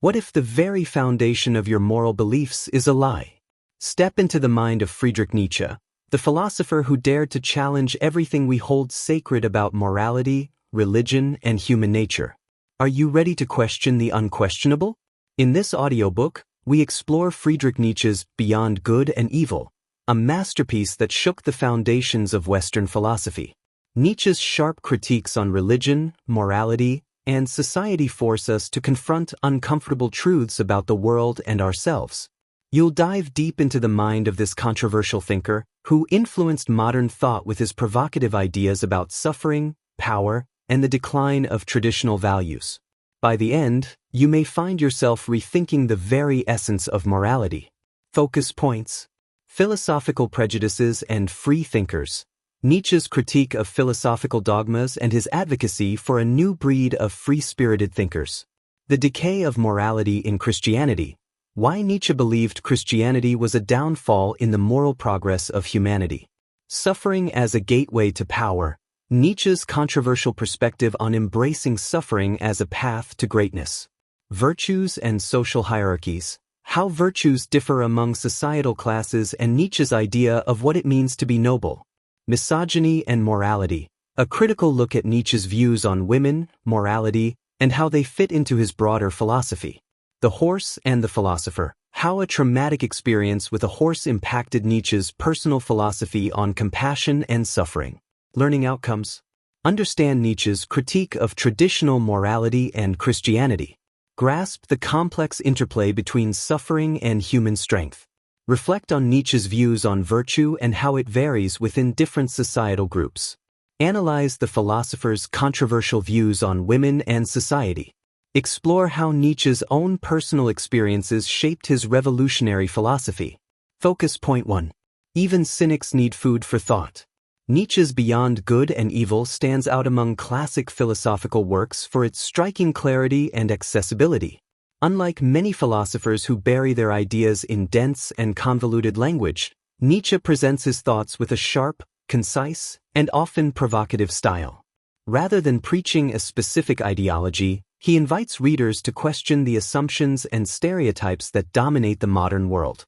What if the very foundation of your moral beliefs is a lie? Step into the mind of Friedrich Nietzsche, the philosopher who dared to challenge everything we hold sacred about morality, religion, and human nature. Are you ready to question the unquestionable? In this audiobook, we explore Friedrich Nietzsche's Beyond Good and Evil, a masterpiece that shook the foundations of Western philosophy. Nietzsche's sharp critiques on religion, morality, and society force us to confront uncomfortable truths about the world and ourselves. You'll dive deep into the mind of this controversial thinker who influenced modern thought with his provocative ideas about suffering, power, and the decline of traditional values. By the end, you may find yourself rethinking the very essence of morality. Focus points: philosophical prejudices and free thinkers. Nietzsche's critique of philosophical dogmas and his advocacy for a new breed of free-spirited thinkers. The decay of morality in Christianity. Why Nietzsche believed Christianity was a downfall in the moral progress of humanity. Suffering as a gateway to power. Nietzsche's controversial perspective on embracing suffering as a path to greatness. Virtues and social hierarchies. How virtues differ among societal classes and Nietzsche's idea of what it means to be noble. Misogyny and morality. A critical look at Nietzsche's views on women, morality, and how they fit into his broader philosophy. The horse and the philosopher. How a traumatic experience with a horse impacted Nietzsche's personal philosophy on compassion and suffering. Learning outcomes. Understand Nietzsche's critique of traditional morality and Christianity. Grasp the complex interplay between suffering and human strength. Reflect on Nietzsche's views on virtue and how it varies within different societal groups. Analyze the philosopher's controversial views on women and society. Explore how Nietzsche's own personal experiences shaped his revolutionary philosophy. Focus point 1. Even cynics need food for thought. Nietzsche's Beyond Good and Evil stands out among classic philosophical works for its striking clarity and accessibility. Unlike many philosophers who bury their ideas in dense and convoluted language, Nietzsche presents his thoughts with a sharp, concise, and often provocative style. Rather than preaching a specific ideology, he invites readers to question the assumptions and stereotypes that dominate the modern world.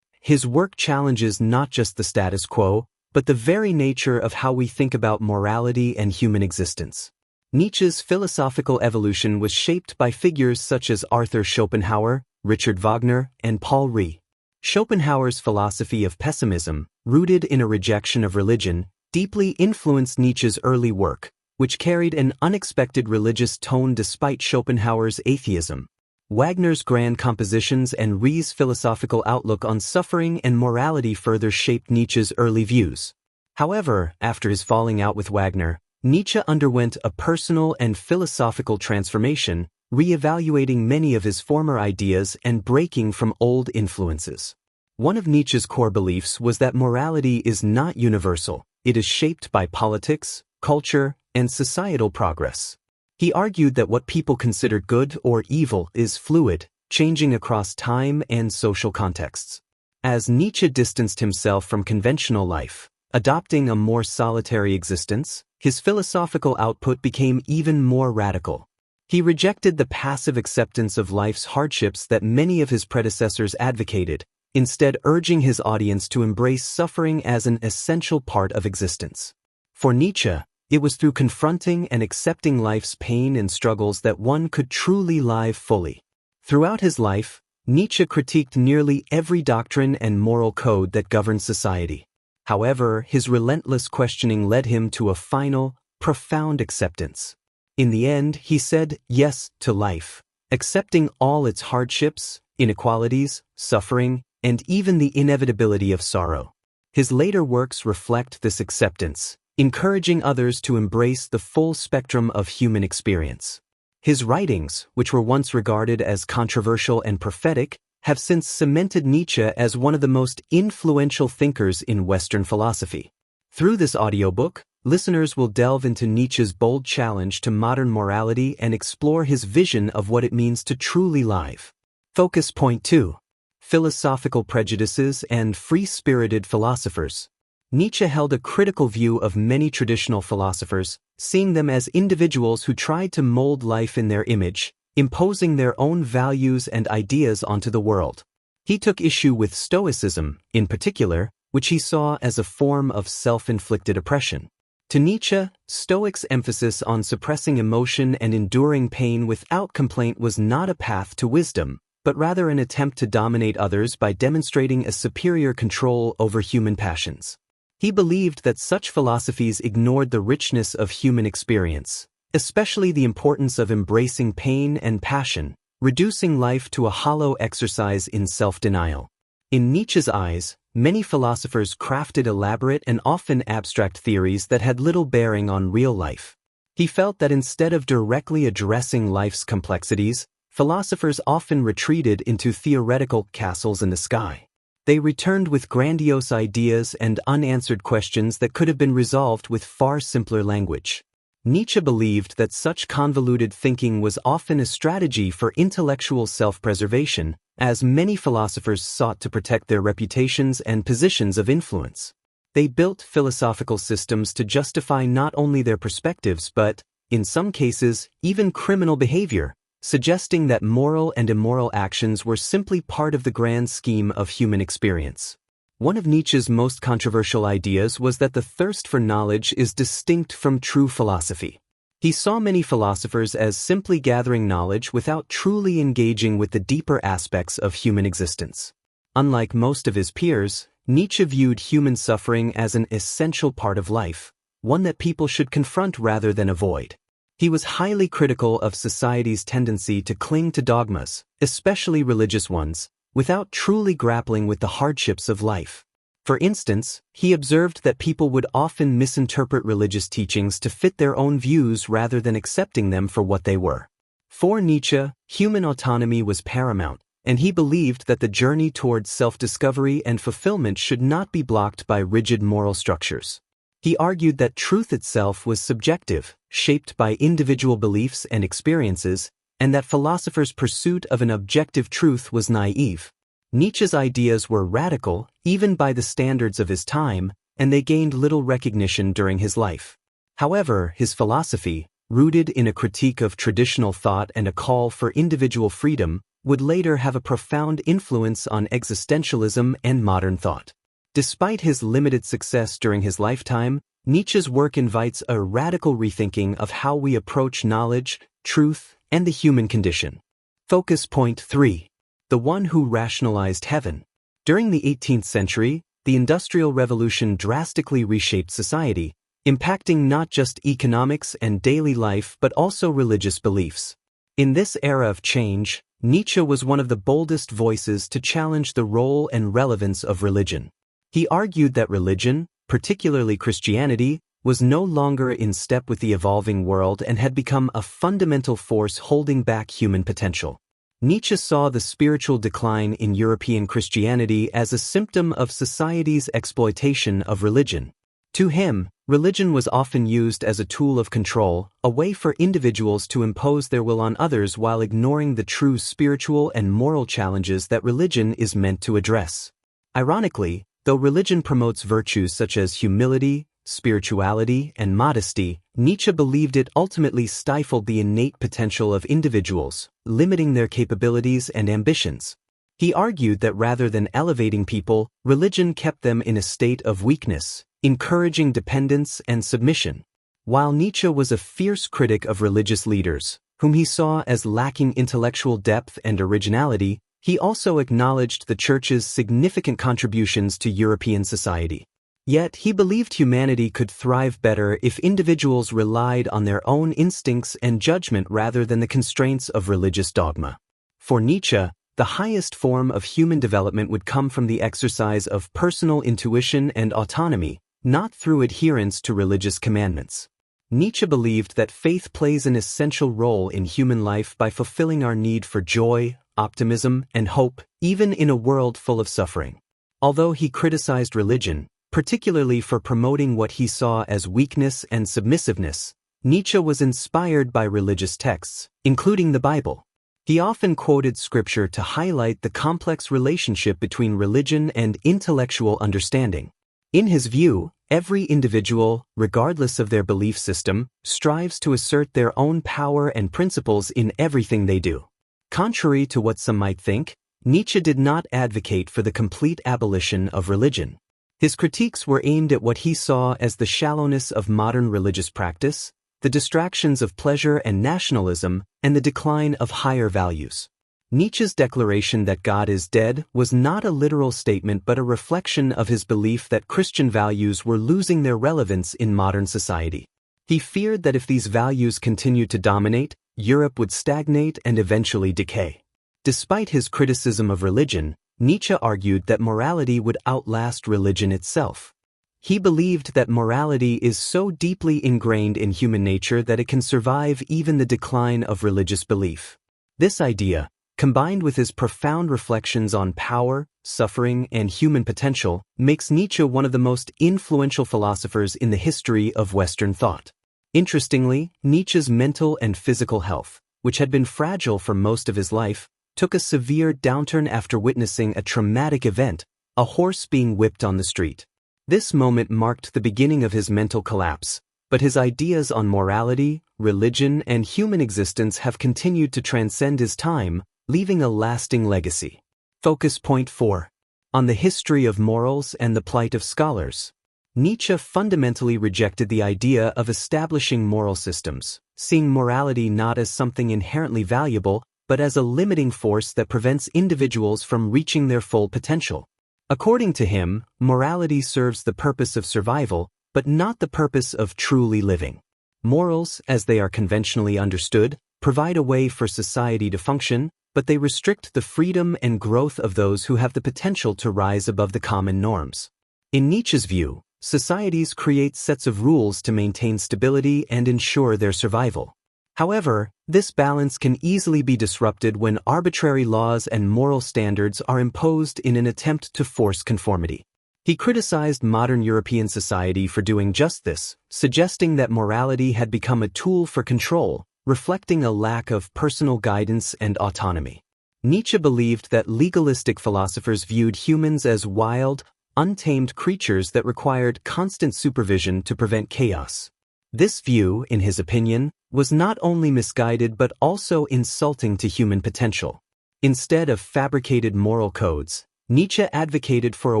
His work challenges not just the status quo, but the very nature of how we think about morality and human existence. Nietzsche's philosophical evolution was shaped by figures such as Arthur Schopenhauer, Richard Wagner, and Paul Ricoeur. Schopenhauer's philosophy of pessimism, rooted in a rejection of religion, deeply influenced Nietzsche's early work, which carried an unexpected religious tone despite Schopenhauer's atheism. Wagner's grand compositions and Ricoeur's philosophical outlook on suffering and morality further shaped Nietzsche's early views. However, after his falling out with Wagner, Nietzsche underwent a personal and philosophical transformation, re-evaluating many of his former ideas and breaking from old influences. One of Nietzsche's core beliefs was that morality is not universal. It is shaped by politics, culture, and societal progress. He argued that what people consider good or evil is fluid, changing across time and social contexts. As Nietzsche distanced himself from conventional life, adopting a more solitary existence, his philosophical output became even more radical. He rejected the passive acceptance of life's hardships that many of his predecessors advocated, instead urging his audience to embrace suffering as an essential part of existence. For Nietzsche, it was through confronting and accepting life's pain and struggles that one could truly live fully. Throughout his life, Nietzsche critiqued nearly every doctrine and moral code that governed society. However, his relentless questioning led him to a final, profound acceptance. In the end, he said yes to life, accepting all its hardships, inequalities, suffering, and even the inevitability of sorrow. His later works reflect this acceptance, encouraging others to embrace the full spectrum of human experience. His writings, which were once regarded as controversial and prophetic, have since cemented Nietzsche as one of the most influential thinkers in Western philosophy. Through this audiobook, listeners will delve into Nietzsche's bold challenge to modern morality and explore his vision of what it means to truly live. Focus point 2. Philosophical prejudices and free-spirited philosophers. Nietzsche held a critical view of many traditional philosophers, seeing them as individuals who tried to mold life in their image, imposing their own values and ideas onto the world. He took issue with Stoicism, in particular, which he saw as a form of self-inflicted oppression. To Nietzsche, Stoics' emphasis on suppressing emotion and enduring pain without complaint was not a path to wisdom, but rather an attempt to dominate others by demonstrating a superior control over human passions. He believed that such philosophies ignored the richness of human experience, especially the importance of embracing pain and passion, reducing life to a hollow exercise in self-denial. In Nietzsche's eyes, many philosophers crafted elaborate and often abstract theories that had little bearing on real life. He felt that instead of directly addressing life's complexities, philosophers often retreated into theoretical castles in the sky. They returned with grandiose ideas and unanswered questions that could have been resolved with far simpler language. Nietzsche believed that such convoluted thinking was often a strategy for intellectual self-preservation, as many philosophers sought to protect their reputations and positions of influence. They built philosophical systems to justify not only their perspectives but, in some cases, even criminal behavior, suggesting that moral and immoral actions were simply part of the grand scheme of human experience. One of Nietzsche's most controversial ideas was that the thirst for knowledge is distinct from true philosophy. He saw many philosophers as simply gathering knowledge without truly engaging with the deeper aspects of human existence. Unlike most of his peers, Nietzsche viewed human suffering as an essential part of life, one that people should confront rather than avoid. He was highly critical of society's tendency to cling to dogmas, especially religious ones, without truly grappling with the hardships of life. For instance, he observed that people would often misinterpret religious teachings to fit their own views rather than accepting them for what they were. For Nietzsche, human autonomy was paramount, and he believed that the journey towards self-discovery and fulfillment should not be blocked by rigid moral structures. He argued that truth itself was subjective, shaped by individual beliefs and experiences, and that philosophers' pursuit of an objective truth was naive. Nietzsche's ideas were radical, even by the standards of his time, and they gained little recognition during his life. However, his philosophy, rooted in a critique of traditional thought and a call for individual freedom, would later have a profound influence on existentialism and modern thought. Despite his limited success during his lifetime, Nietzsche's work invites a radical rethinking of how we approach knowledge, truth, and the human condition. Focus point 3. The one who rationalized heaven. During the 18th century, the Industrial Revolution drastically reshaped society, impacting not just economics and daily life but also religious beliefs. In this era of change, Nietzsche was one of the boldest voices to challenge the role and relevance of religion. He argued that religion, particularly Christianity, was no longer in step with the evolving world and had become a fundamental force holding back human potential. Nietzsche saw the spiritual decline in European Christianity as a symptom of society's exploitation of religion. To him, religion was often used as a tool of control, a way for individuals to impose their will on others while ignoring the true spiritual and moral challenges that religion is meant to address. Ironically, though religion promotes virtues such as humility, spirituality, and modesty, Nietzsche believed it ultimately stifled the innate potential of individuals, limiting their capabilities and ambitions. He argued that rather than elevating people, religion kept them in a state of weakness, encouraging dependence and submission. While Nietzsche was a fierce critic of religious leaders, whom he saw as lacking intellectual depth and originality, he also acknowledged the Church's significant contributions to European society. Yet he believed humanity could thrive better if individuals relied on their own instincts and judgment rather than the constraints of religious dogma. For Nietzsche, the highest form of human development would come from the exercise of personal intuition and autonomy, not through adherence to religious commandments. Nietzsche believed that faith plays an essential role in human life by fulfilling our need for joy, optimism, and hope, even in a world full of suffering. Although he criticized religion, particularly for promoting what he saw as weakness and submissiveness, Nietzsche was inspired by religious texts, including the Bible. He often quoted scripture to highlight the complex relationship between religion and intellectual understanding. In his view, Every individual, regardless of their belief system, strives to assert their own power and principles in everything they do. Contrary to what some might think, Nietzsche did not advocate for the complete abolition of religion. His critiques were aimed at what he saw as the shallowness of modern religious practice, the distractions of pleasure and nationalism, and the decline of higher values. Nietzsche's declaration that God is dead was not a literal statement but a reflection of his belief that Christian values were losing their relevance in modern society. He feared that if these values continued to dominate, Europe would stagnate and eventually decay. Despite his criticism of religion, Nietzsche argued that morality would outlast religion itself. He believed that morality is so deeply ingrained in human nature that it can survive even the decline of religious belief. This idea, combined with his profound reflections on power, suffering, and human potential, makes Nietzsche one of the most influential philosophers in the history of Western thought. Interestingly, Nietzsche's mental and physical health, which had been fragile for most of his life, took a severe downturn after witnessing a traumatic event, a horse being whipped on the street. This moment marked the beginning of his mental collapse, but his ideas on morality, religion, and human existence have continued to transcend his time, leaving a lasting legacy. Focus point 4. On the history of morals and the plight of scholars. Nietzsche fundamentally rejected the idea of establishing moral systems, seeing morality not as something inherently valuable, but as a limiting force that prevents individuals from reaching their full potential. According to him, morality serves the purpose of survival, but not the purpose of truly living. Morals, as they are conventionally understood, provide a way for society to function, but they restrict the freedom and growth of those who have the potential to rise above the common norms. In Nietzsche's view, societies create sets of rules to maintain stability and ensure their survival. However, this balance can easily be disrupted when arbitrary laws and moral standards are imposed in an attempt to force conformity. He criticized modern European society for doing just this, suggesting that morality had become a tool for control, reflecting a lack of personal guidance and autonomy. Nietzsche believed that legalistic philosophers viewed humans as wild, untamed creatures that required constant supervision to prevent chaos. This view, in his opinion, was not only misguided but also insulting to human potential. Instead of fabricated moral codes, Nietzsche advocated for a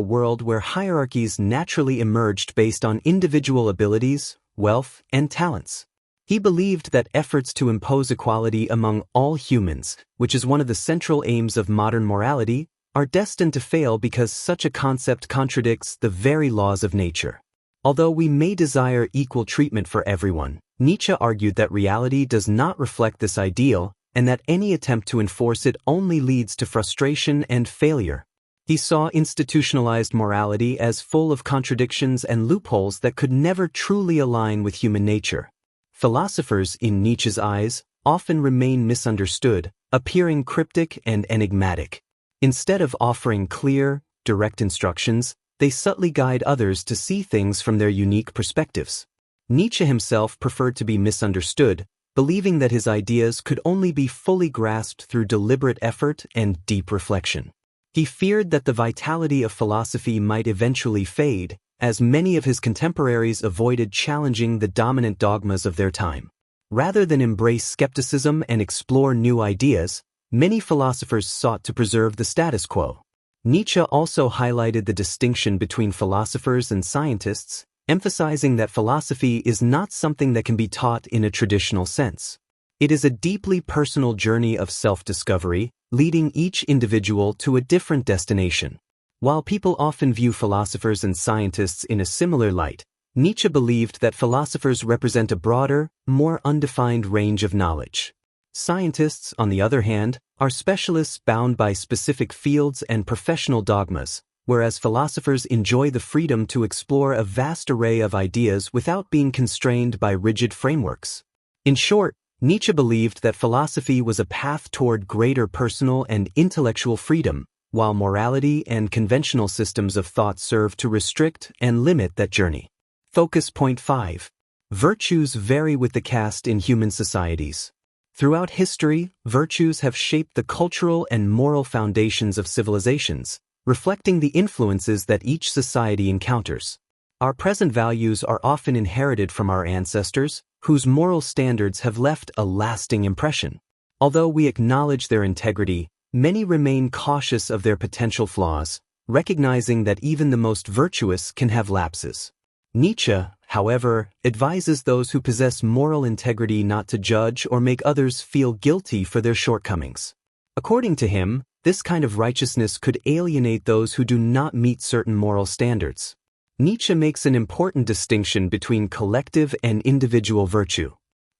world where hierarchies naturally emerged based on individual abilities, wealth, and talents. He believed that efforts to impose equality among all humans, which is one of the central aims of modern morality, are destined to fail because such a concept contradicts the very laws of nature. Although we may desire equal treatment for everyone, Nietzsche argued that reality does not reflect this ideal, and that any attempt to enforce it only leads to frustration and failure. He saw institutionalized morality as full of contradictions and loopholes that could never truly align with human nature. Philosophers, in Nietzsche's eyes, often remain misunderstood, appearing cryptic and enigmatic. Instead of offering clear, direct instructions, they subtly guide others to see things from their unique perspectives. Nietzsche himself preferred to be misunderstood, believing that his ideas could only be fully grasped through deliberate effort and deep reflection. He feared that the vitality of philosophy might eventually fade, as many of his contemporaries avoided challenging the dominant dogmas of their time. Rather than embrace skepticism and explore new ideas, many philosophers sought to preserve the status quo. Nietzsche also highlighted the distinction between philosophers and scientists, emphasizing that philosophy is not something that can be taught in a traditional sense. It is a deeply personal journey of self-discovery, leading each individual to a different destination. While people often view philosophers and scientists in a similar light, Nietzsche believed that philosophers represent a broader, more undefined range of knowledge. Scientists, on the other hand, are specialists bound by specific fields and professional dogmas, whereas philosophers enjoy the freedom to explore a vast array of ideas without being constrained by rigid frameworks. In short, Nietzsche believed that philosophy was a path toward greater personal and intellectual freedom, while morality and conventional systems of thought serve to restrict and limit that journey. Focus point 5. Virtues vary with the caste in human societies. Throughout history, virtues have shaped the cultural and moral foundations of civilizations, reflecting the influences that each society encounters. Our present values are often inherited from our ancestors, whose moral standards have left a lasting impression. Although we acknowledge their integrity, many remain cautious of their potential flaws, recognizing that even the most virtuous can have lapses. Nietzsche, however, advises those who possess moral integrity not to judge or make others feel guilty for their shortcomings. According to him, this kind of righteousness could alienate those who do not meet certain moral standards. Nietzsche makes an important distinction between collective and individual virtue.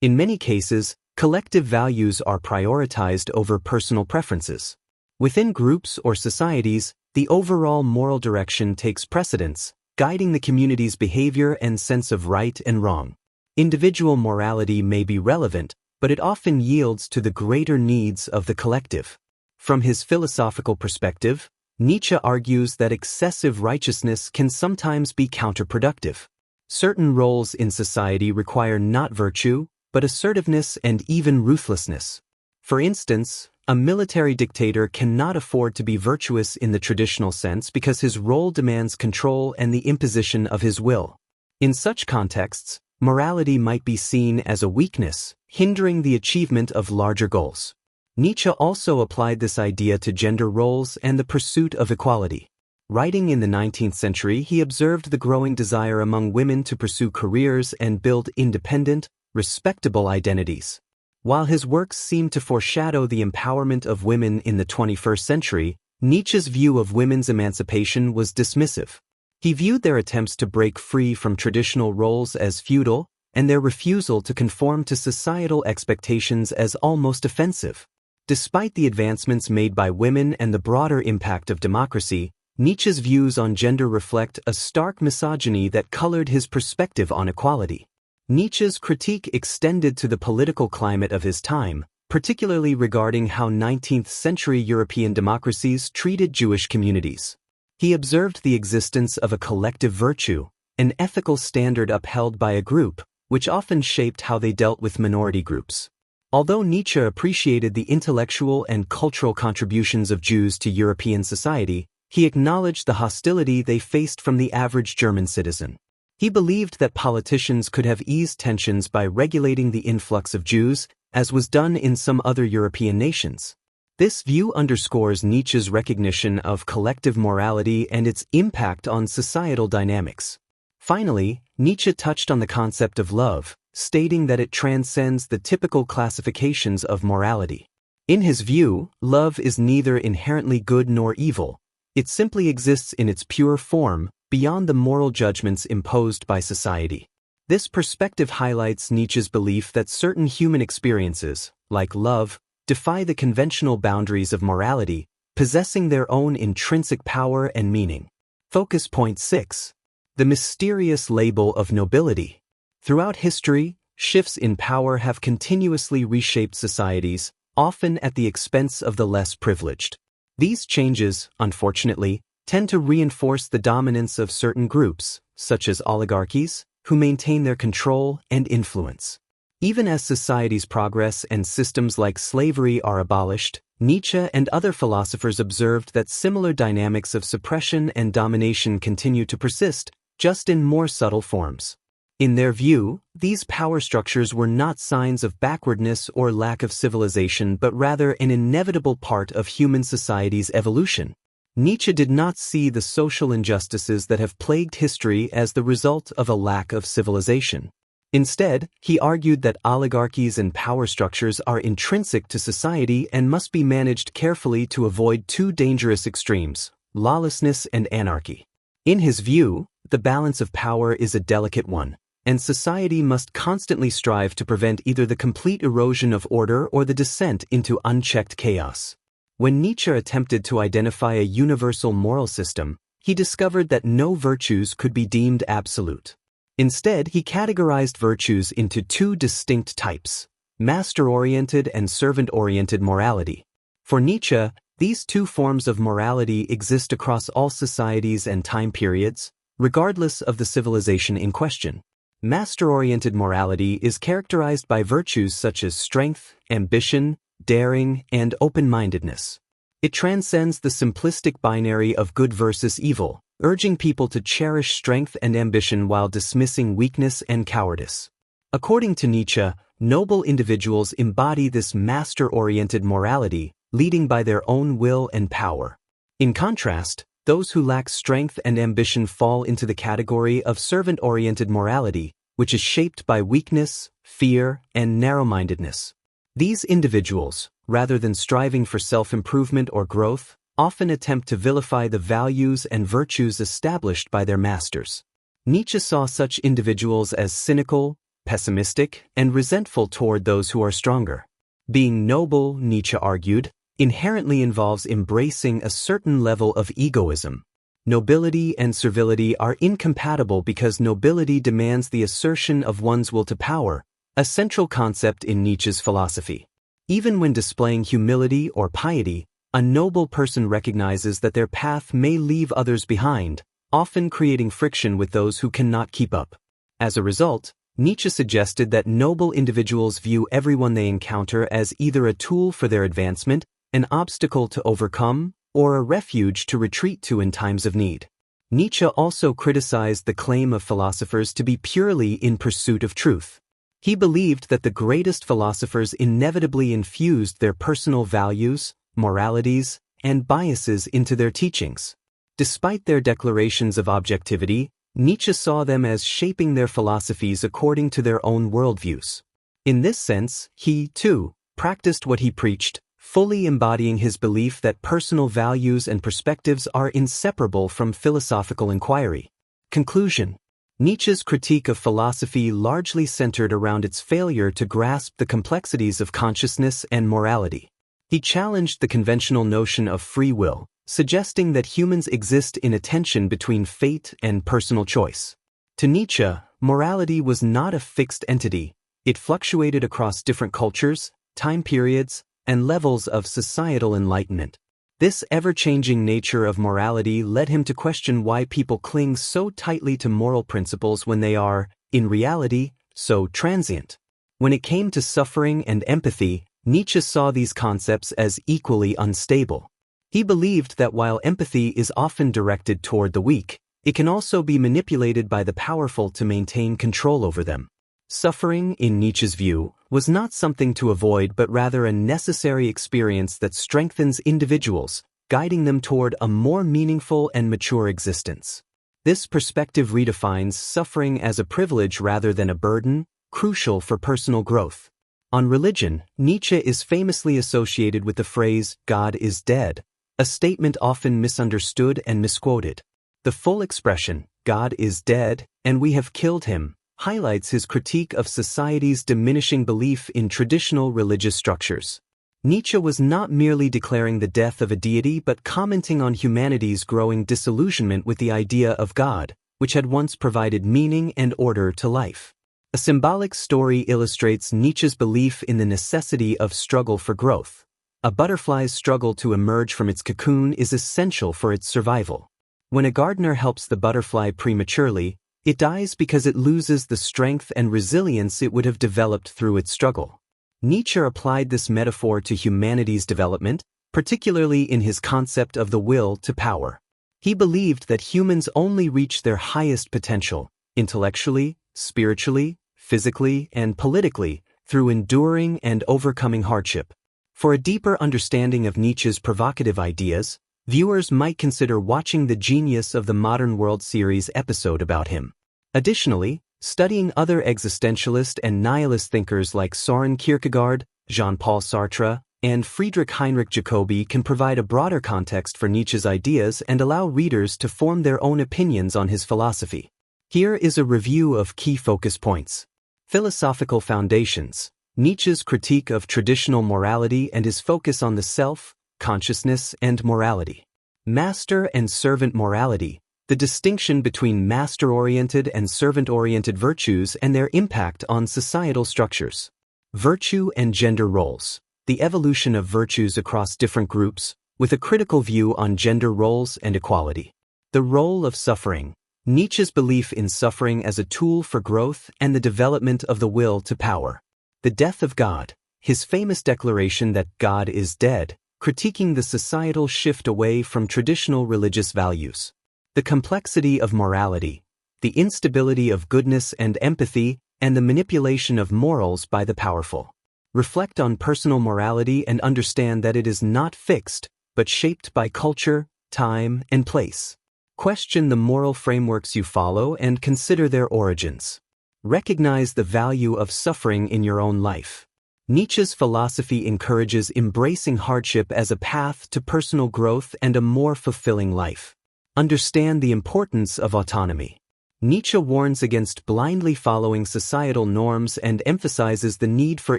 In many cases, collective values are prioritized over personal preferences. Within groups or societies, the overall moral direction takes precedence, guiding the community's behavior and sense of right and wrong. Individual morality may be relevant, but it often yields to the greater needs of the collective. From his philosophical perspective, Nietzsche argues that excessive righteousness can sometimes be counterproductive. Certain roles in society require not virtue, but assertiveness and even ruthlessness. For instance, a military dictator cannot afford to be virtuous in the traditional sense because his role demands control and the imposition of his will. In such contexts, morality might be seen as a weakness, hindering the achievement of larger goals. Nietzsche also applied this idea to gender roles and the pursuit of equality. Writing in the 19th century, he observed the growing desire among women to pursue careers and build independent, respectable identities. While his works seem to foreshadow the empowerment of women in the 21st century, Nietzsche's view of women's emancipation was dismissive. He viewed their attempts to break free from traditional roles as futile, and their refusal to conform to societal expectations as almost offensive. Despite the advancements made by women and the broader impact of democracy, Nietzsche's views on gender reflect a stark misogyny that colored his perspective on equality. Nietzsche's critique extended to the political climate of his time, particularly regarding how 19th-century European democracies treated Jewish communities. He observed the existence of a collective virtue, an ethical standard upheld by a group, which often shaped how they dealt with minority groups. Although Nietzsche appreciated the intellectual and cultural contributions of Jews to European society, he acknowledged the hostility they faced from the average German citizen. He believed that politicians could have eased tensions by regulating the influx of Jews, as was done in some other European nations. This view underscores Nietzsche's recognition of collective morality and its impact on societal dynamics. Finally, Nietzsche touched on the concept of love, stating that it transcends the typical classifications of morality. In his view, love is neither inherently good nor evil. It simply exists in its pure form, beyond the moral judgments imposed by society. This perspective highlights Nietzsche's belief that certain human experiences, like love, defy the conventional boundaries of morality, possessing their own intrinsic power and meaning. Focus point 6. The mysterious label of nobility. Throughout history, shifts in power have continuously reshaped societies, often at the expense of the less privileged. These changes, unfortunately, tend to reinforce the dominance of certain groups, such as oligarchies, who maintain their control and influence. Even as societies progress and systems like slavery are abolished, Nietzsche and other philosophers observed that similar dynamics of suppression and domination continue to persist, just in more subtle forms. In their view, these power structures were not signs of backwardness or lack of civilization but rather an inevitable part of human society's evolution. Nietzsche did not see the social injustices that have plagued history as the result of a lack of civilization. Instead, he argued that oligarchies and power structures are intrinsic to society and must be managed carefully to avoid two dangerous extremes, lawlessness and anarchy. In his view, the balance of power is a delicate one, and society must constantly strive to prevent either the complete erosion of order or the descent into unchecked chaos. When Nietzsche attempted to identify a universal moral system, he discovered that no virtues could be deemed absolute. Instead, he categorized virtues into two distinct types: master-oriented and servant-oriented morality. For Nietzsche, these two forms of morality exist across all societies and time periods, regardless of the civilization in question. Master-oriented morality is characterized by virtues such as strength, ambition, daring, and open-mindedness. It transcends the simplistic binary of good versus evil, urging people to cherish strength and ambition while dismissing weakness and cowardice. According to Nietzsche, noble individuals embody this master-oriented morality, leading by their own will and power. In contrast, those who lack strength and ambition fall into the category of servant-oriented morality, which is shaped by weakness, fear, and narrow-mindedness. These individuals, rather than striving for self-improvement or growth, often attempt to vilify the values and virtues established by their masters. Nietzsche saw such individuals as cynical, pessimistic, and resentful toward those who are stronger. Being noble, Nietzsche argued, inherently involves embracing a certain level of egoism. Nobility and servility are incompatible because nobility demands the assertion of one's will to power, a central concept in Nietzsche's philosophy. Even when displaying humility or piety, a noble person recognizes that their path may leave others behind, often creating friction with those who cannot keep up. As a result, Nietzsche suggested that noble individuals view everyone they encounter as either a tool for their advancement, an obstacle to overcome, or a refuge to retreat to in times of need. Nietzsche also criticized the claim of philosophers to be purely in pursuit of truth. He believed that the greatest philosophers inevitably infused their personal values, moralities, and biases into their teachings. Despite their declarations of objectivity, Nietzsche saw them as shaping their philosophies according to their own worldviews. In this sense, he, too, practiced what he preached, fully embodying his belief that personal values and perspectives are inseparable from philosophical inquiry. Conclusion: Nietzsche's critique of philosophy largely centered around its failure to grasp the complexities of consciousness and morality. He challenged the conventional notion of free will, suggesting that humans exist in a tension between fate and personal choice. To Nietzsche, morality was not a fixed entity. It fluctuated across different cultures, time periods, and levels of societal enlightenment. This ever-changing nature of morality led him to question why people cling so tightly to moral principles when they are, in reality, so transient. When it came to suffering and empathy, Nietzsche saw these concepts as equally unstable. He believed that while empathy is often directed toward the weak, it can also be manipulated by the powerful to maintain control over them. Suffering, in Nietzsche's view, was not something to avoid but rather a necessary experience that strengthens individuals, guiding them toward a more meaningful and mature existence. This perspective redefines suffering as a privilege rather than a burden, crucial for personal growth. On religion, Nietzsche is famously associated with the phrase, "God is dead," a statement often misunderstood and misquoted. The full expression, "God is dead, and we have killed him," highlights his critique of society's diminishing belief in traditional religious structures. Nietzsche was not merely declaring the death of a deity but commenting on humanity's growing disillusionment with the idea of God, which had once provided meaning and order to life. A symbolic story illustrates Nietzsche's belief in the necessity of struggle for growth. A butterfly's struggle to emerge from its cocoon is essential for its survival. When a gardener helps the butterfly prematurely, it dies because it loses the strength and resilience it would have developed through its struggle. Nietzsche applied this metaphor to humanity's development, particularly in his concept of the will to power. He believed that humans only reach their highest potential, intellectually, spiritually, physically, and politically, through enduring and overcoming hardship. For a deeper understanding of Nietzsche's provocative ideas, viewers might consider watching the Genius of the Modern World series episode about him. Additionally, studying other existentialist and nihilist thinkers like Søren Kierkegaard, Jean-Paul Sartre, and Friedrich Heinrich Jacobi can provide a broader context for Nietzsche's ideas and allow readers to form their own opinions on his philosophy. Here is a review of key focus points. Philosophical foundations: Nietzsche's critique of traditional morality and his focus on the self, consciousness, and morality. Master and servant morality: the distinction between master-oriented and servant-oriented virtues and their impact on societal structures. Virtue and gender roles: the evolution of virtues across different groups, with a critical view on gender roles and equality. The role of suffering: Nietzsche's belief in suffering as a tool for growth and the development of the will to power. The death of God: his famous declaration that God is dead, critiquing the societal shift away from traditional religious values. the complexity of morality, the instability of goodness and empathy, and the manipulation of morals by the powerful. Reflect on personal morality and understand that it is not fixed, but shaped by culture, time, and place. Question the moral frameworks you follow and consider their origins. Recognize the value of suffering in your own life. Nietzsche's philosophy encourages embracing hardship as a path to personal growth and a more fulfilling life. Understand the importance of autonomy. Nietzsche warns against blindly following societal norms and emphasizes the need for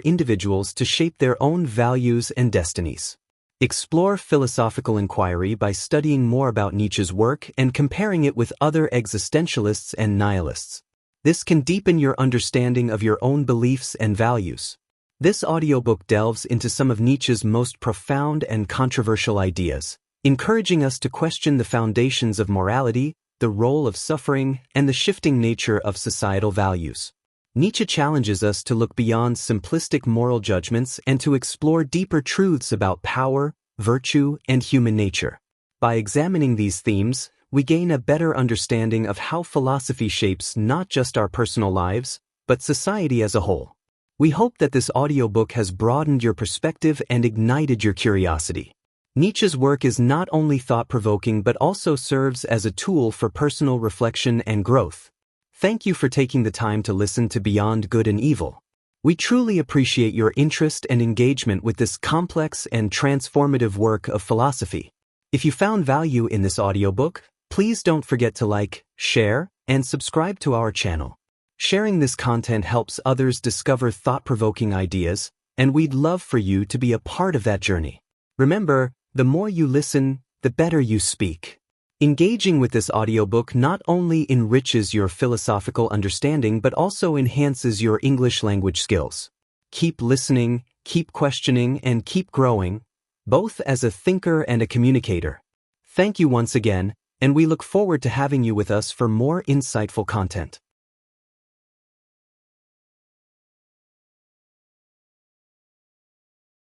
individuals to shape their own values and destinies. Explore philosophical inquiry by studying more about Nietzsche's work and comparing it with other existentialists and nihilists. This can deepen your understanding of your own beliefs and values. This audiobook delves into some of Nietzsche's most profound and controversial ideas, encouraging us to question the foundations of morality, the role of suffering, and the shifting nature of societal values. Nietzsche challenges us to look beyond simplistic moral judgments and to explore deeper truths about power, virtue, and human nature. By examining these themes, we gain a better understanding of how philosophy shapes not just our personal lives, but society as a whole. We hope that this audiobook has broadened your perspective and ignited your curiosity. Nietzsche's work is not only thought-provoking but also serves as a tool for personal reflection and growth. Thank you for taking the time to listen to Beyond Good and Evil. We truly appreciate your interest and engagement with this complex and transformative work of philosophy. If you found value in this audiobook, please don't forget to like, share, and subscribe to our channel. Sharing this content helps others discover thought-provoking ideas, and we'd love for you to be a part of that journey. Remember, the more you listen, the better you speak. Engaging with this audiobook not only enriches your philosophical understanding but also enhances your English language skills. Keep listening, keep questioning, and keep growing, both as a thinker and a communicator. Thank you once again, and we look forward to having you with us for more insightful content.